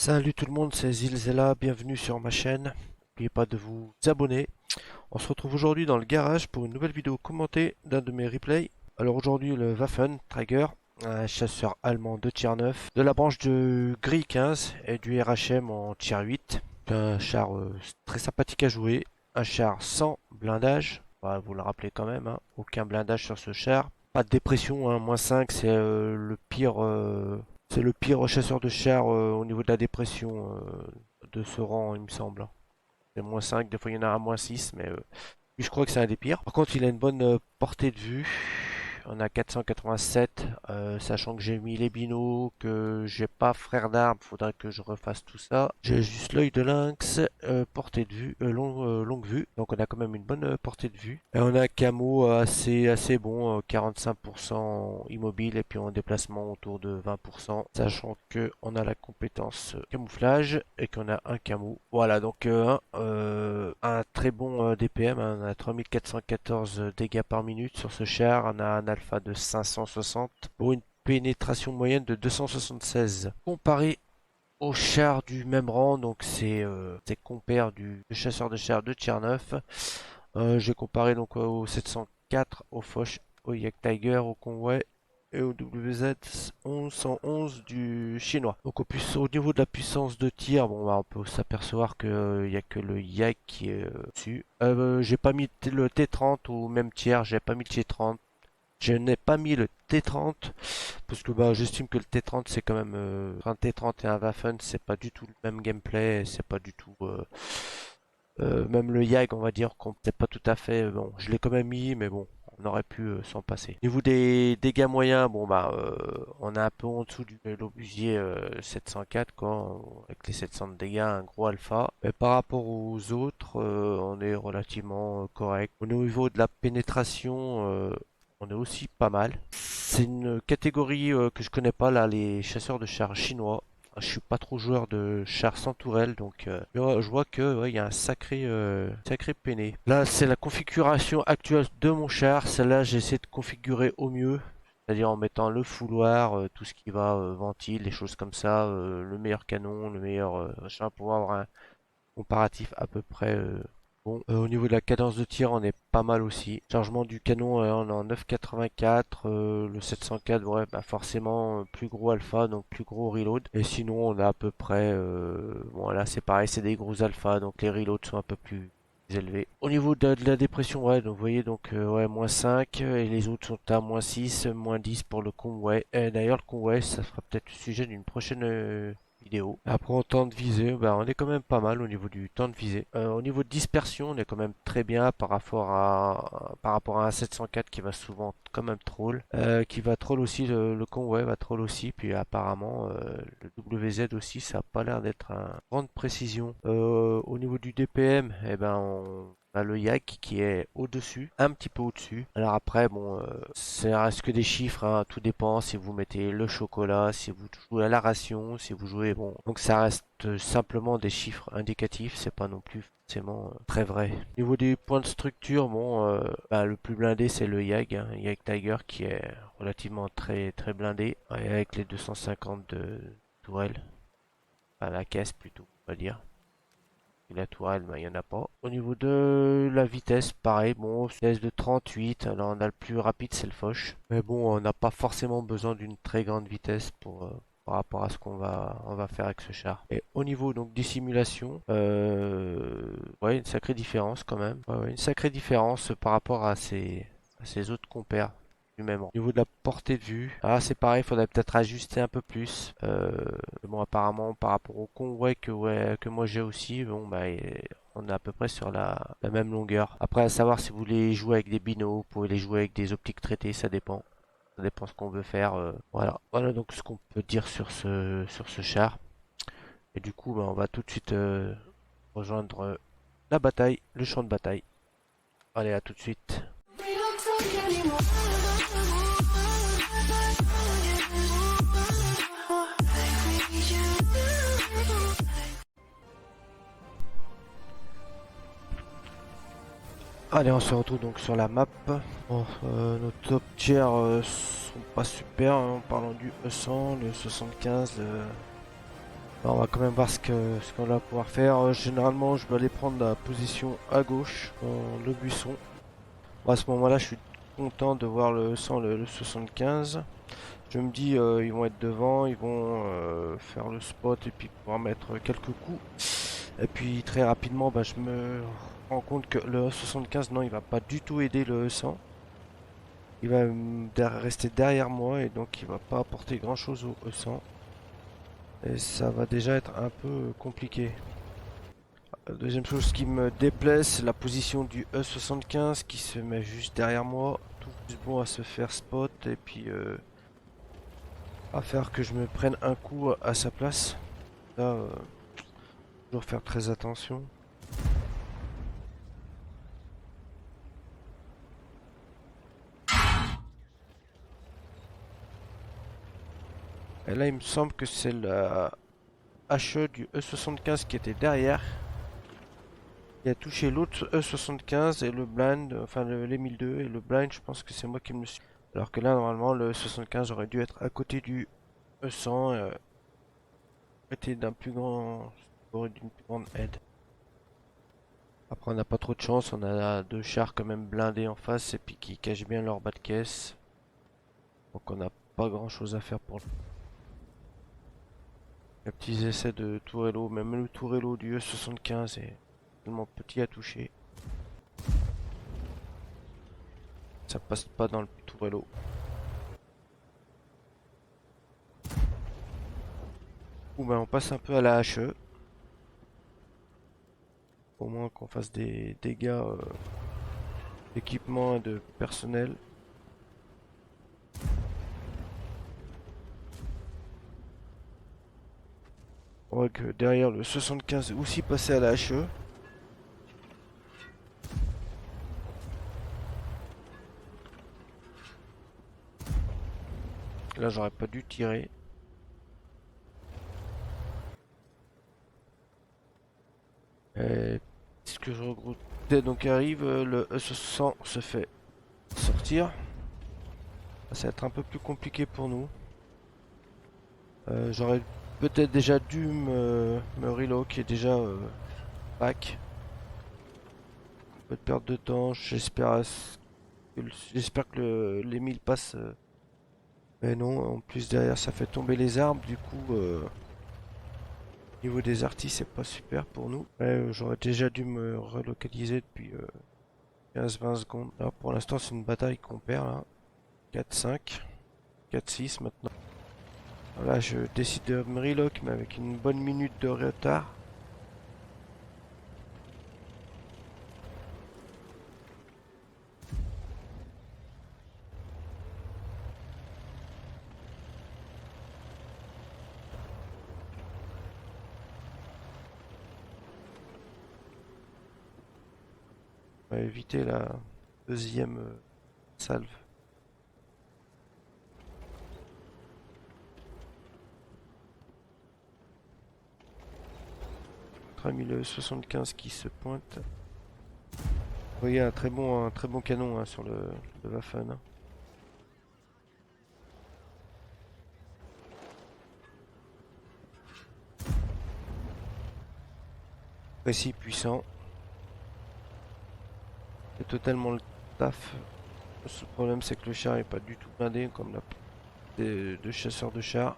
Salut tout le monde, c'est Zilzela, bienvenue sur ma chaîne. N'oubliez pas de vous abonner. On se retrouve aujourd'hui dans le garage pour une nouvelle vidéo commentée d'un de mes replays. Alors aujourd'hui le Waffen Trager, un chasseur allemand de tir 9, de la branche de Grille 15 et du RHM en tir 8. Un char très sympathique à jouer, un char sans blindage. Vous le rappelez quand même, hein, aucun blindage sur ce char. Pas de dépression, hein, -5 c'est le pire chasseur de char au niveau de la dépression de ce rang, il me semble. C'est -5, des fois il y en a un -6, mais lui, je crois que c'est un des pires. Par contre, il a une bonne portée de vue. On a 487, sachant que j'ai mis les binos, que j'ai pas frère d'armes, faudrait que je refasse tout ça. J'ai juste l'œil de lynx, portée de vue, longue vue, donc on a quand même une bonne portée de vue. Et on a un camo assez bon, 45% immobile et puis en déplacement autour de 20%, sachant que on a la compétence camouflage et qu'on a un camo. Voilà, donc un très bon DPM, hein, on a 3414 dégâts par minute sur ce char, on a un alpha de 560 pour une pénétration moyenne de 276. Comparé au char du même rang, donc c'est compère du chasseur de char de tir 9. J'ai comparé donc au 704, au Foch, au Yak Tiger, au Conway et au WZ 1111 du chinois. Donc au niveau de la puissance de tir, bon, on peut s'apercevoir qu'il n'y a que le Yak qui est dessus. J'ai pas mis le T30 au même tir, j'ai pas mis le T30. Je n'ai pas mis le T30 parce que j'estime que le T30 c'est quand même un T30 et un Waffen, c'est pas du tout le même gameplay, c'est pas du tout même le Yag, on va dire qu'on peut pas tout à fait. Bon, je l'ai quand même mis, mais bon, on aurait pu s'en passer. Au niveau des dégâts moyens, bon on est un peu en dessous du l'obusier 704 quoi, avec les 700 de dégâts, un gros alpha. Mais par rapport aux autres, on est relativement correct. Au niveau de la pénétration, on est aussi pas mal. C'est une catégorie que je connais pas là, les chasseurs de chars chinois. Je suis pas trop joueur de chars sans tourelle, donc je vois que ouais, il y a un sacré peiné. Là, c'est la configuration actuelle de mon char. Celle-là, j'essaie de configurer au mieux, c'est-à-dire en mettant le fouloir, tout ce qui va ventile, les choses comme ça, le meilleur canon, le meilleur machin pour avoir un comparatif à peu près bon. Au niveau de la cadence de tir, on est pas mal aussi. Chargement du canon, on est en 9,84. Le 704, ouais, forcément, plus gros alpha, donc plus gros reload. Et sinon, on a à peu près... bon, là, c'est pareil, c'est des gros alpha, donc les reloads sont un peu plus élevés. Au niveau de la dépression, ouais, donc vous voyez, donc ouais, -5, et les autres sont à -6, -10 pour le Conway. Et d'ailleurs, le Conway, ça sera peut-être le sujet d'une prochaine vidéo. Après en temps de visée, on est quand même pas mal au niveau du temps de visée. Au niveau de dispersion, on est quand même très bien par rapport à un 704 qui va souvent quand même troll. Qui va troll aussi, le Conway va troll aussi, puis apparemment le WZ aussi, ça a pas l'air d'être une grande précision. Au niveau du DPM, on a le Yak qui est au-dessus, un petit peu au-dessus. Alors après, bon, ça reste que des chiffres, hein, tout dépend si vous mettez le chocolat, si vous jouez à la ration, si vous jouez, bon. Donc ça reste simplement des chiffres indicatifs, c'est pas non plus forcément très vrai. Au niveau des points de structure, bon, le plus blindé c'est le Yag, hein, Yag Tiger qui est relativement très blindé, et avec les 250 de tourelle, enfin la caisse plutôt, on va dire. Et la tourelle, il n'y en a pas. Au niveau de la vitesse, pareil, bon, vitesse de 38, alors on a le plus rapide, c'est le Foch. Mais bon, on n'a pas forcément besoin d'une très grande vitesse par rapport à ce qu'on va faire avec ce char. Et au niveau donc dissimulation, ouais, une sacrée différence quand même. Ouais, ouais, une sacrée différence par rapport à ces autres compères du même rang. Au niveau de la portée de vue, c'est pareil, il faudrait peut-être ajuster un peu plus. Bon, apparemment, par rapport au Conway que moi j'ai aussi, bon, on est à peu près sur la même longueur. Après, à savoir si vous voulez jouer avec des binos, vous pouvez les jouer avec des optiques traitées, ça dépend. Ça dépend ce qu'on veut faire. Voilà donc ce qu'on peut dire sur ce char. Et du coup, on va tout de suite rejoindre la bataille, le champ de bataille. Allez, à tout de suite. Allez, on se retrouve donc sur la map. Bon, nos top tiers sont pas super, hein, en parlant du E100, le 75, Alors, on va quand même voir ce qu'on va pouvoir faire. Généralement, je vais aller prendre la position à gauche, dans le buisson. Bon, à ce moment-là, je suis content de voir le 100, le 75. Je me dis, ils vont être devant, ils vont faire le spot et puis pouvoir mettre quelques coups. Et puis très rapidement, bah, je me rends compte que le 75, non, il va pas du tout aider le 100. Il va rester derrière moi et donc il va pas apporter grand-chose au E100. Et ça va déjà être un peu compliqué. La deuxième chose qui me déplaît, c'est la position du E75 qui se met juste derrière moi. Tout juste bon à se faire spot et puis à faire que je me prenne un coup à sa place. Là, toujours faire très attention. Et là, il me semble que c'est la HE du E75 qui était derrière. Il a touché l'autre E75 et le blind, enfin les 1002 et le blind, je pense que c'est moi qui me suis. Alors que là, normalement, le E75 aurait dû être à côté du E100, était d'un plus grand, aurait d'une plus grande aide. Après, on n'a pas trop de chance, on a deux chars quand même blindés en face et puis qui cachent bien leur bas de caisse. Donc on n'a pas grand chose à faire pour les petits essais de tourello. Même le tourello du E75 est tellement petit à toucher. Ça passe pas dans le tourello. Ou ben on passe un peu à la HE. Au moins qu'on fasse des dégâts d'équipement et de personnel. On voit que derrière le 75 est aussi passé à la HE. Là j'aurais pas dû tirer. Et ce que je regrettais donc arrive, le E100 se fait sortir. Ça va être un peu plus compliqué pour nous. J'aurais peut-être déjà dû me reload qui est déjà back. Peu de perte de temps, j'espère que les 1000 passent. Mais non, en plus derrière ça fait tomber les arbres, du coup niveau des artis c'est pas super pour nous. Ouais, j'aurais déjà dû me relocaliser depuis 15-20 secondes. Là pour l'instant c'est une bataille qu'on perd là. 4-5, 4-6 maintenant. Voilà, je décide de me relock mais avec une bonne minute de retard. On va éviter la deuxième salve. Notre ami le 75 qui se pointe. Vous voyez un très bon canon hein, sur le Waffen. Hein. Précis, puissant. C'est totalement le taf. Le problème c'est que le char est pas du tout blindé comme la de chasseurs de chars.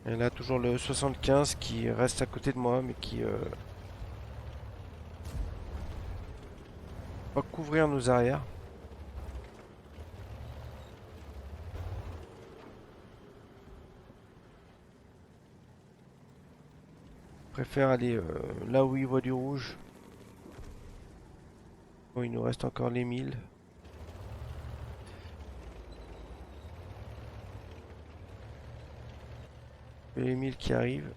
Et là toujours le 75 qui reste à côté de moi mais qui va couvrir nos arrières. Préfère aller là où il voit du rouge. Bon, il nous reste encore les 1000. Et les 1000 qui arrivent.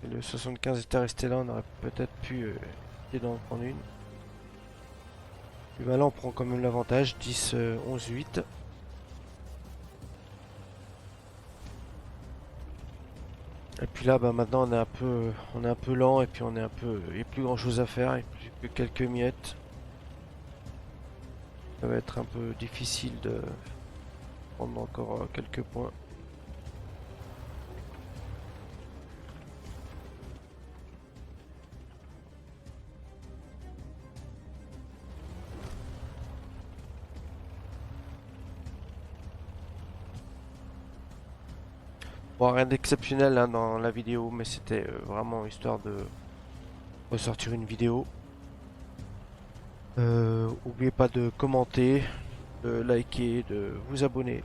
Et le 75 était resté là, on aurait peut-être pu essayer d'en prendre une. Et ben là on prend quand même l'avantage, 10, 11, 8. Et puis là, bah, maintenant on est un peu lent et puis on est un peu, il n'y a plus grand chose à faire, il n'y a plus que quelques miettes. Ça va être un peu difficile de prendre encore quelques points. Bon, rien d'exceptionnel hein, dans la vidéo, mais c'était vraiment histoire de ressortir une vidéo. Oubliez pas de commenter, de liker, de vous abonner.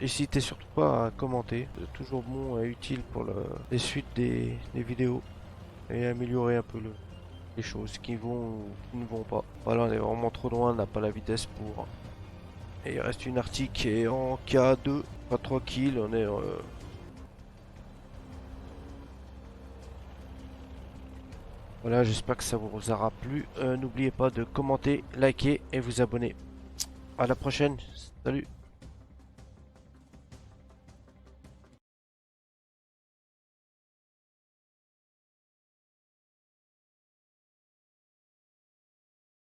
N'hésitez surtout pas à commenter, c'est toujours bon et utile pour les suites des vidéos et améliorer un peu les choses qui vont ou qui ne vont pas. Voilà, on est vraiment trop loin, on n'a pas la vitesse pour. Et il reste une Arctique qui est en K2, pas 3 kills, on est. Voilà, j'espère que ça vous aura plu. N'oubliez pas de commenter, liker et vous abonner. À la prochaine, salut!